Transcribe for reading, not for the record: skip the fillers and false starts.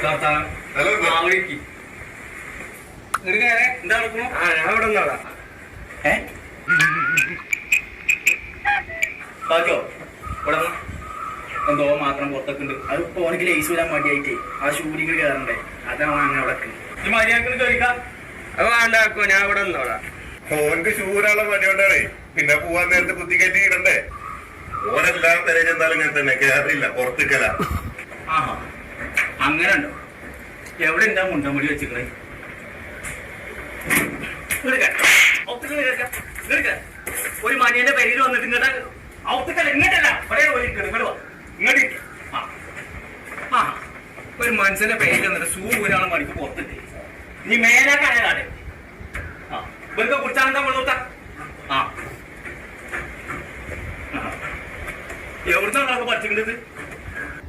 എന്താ നടക്കണോ? ഞാൻ ഇവിടെ നിന്നോളാം. ബാക്കിയോ ഇവിടെ എന്തോ മാത്രം പുറത്തൊക്കെ ഉണ്ട്. അത് ഓനക്ക് ലേസ് വരാൻ മടിയായിട്ടേ ആ ഷൂരിങ് കയറണ്ടേ, അതാണ് അങ്ങനെ അവിടെ ഈ മര്യാദക്ക് ചോദിക്കാം. അത് വേണ്ടാക്കോ, ഞാൻ ഇവിടെ നിന്നോളാം. ഓനക്ക് ഷൂരാളെ മടിയോണ്ടാണേ, പിന്നെ പോവാൻ നേരത്തെ കുത്തി കയറ്റി ഇടണ്ടേ. ഓനെല്ലാം പെരെ ചെന്നാലും ഇങ്ങനെ തന്നെ കേറില്ല, പുറത്തേക്കല. ആഹാ, അങ്ങനെ ഉണ്ടോ? എവിടെ ഉണ്ടാ മുണ്ടമുടി വെച്ചിട്ടേ? ഒരു മനിയന്റെ പേരിൽ വന്നിട്ട് ഇങ്ങോട്ട് ഔത്തക്കല്ല, ഇങ്ങോട്ടല്ല ഇങ്ങോട്ട്. ആ ഒരു മനുഷ്യന്റെ പേരിൽ വന്നിട്ട് ഷൂ ഒരാളെ മടിക്ക് പുറത്തിട്ട് നീ മേലാക്കാനാണ്. ആ ഇവർക്ക് കുടിച്ചാണെന്താ കൊള്ളൂത്ത. ആ എവിടുന്നാണ് പഠിച്ചിട്ടുള്ളത്?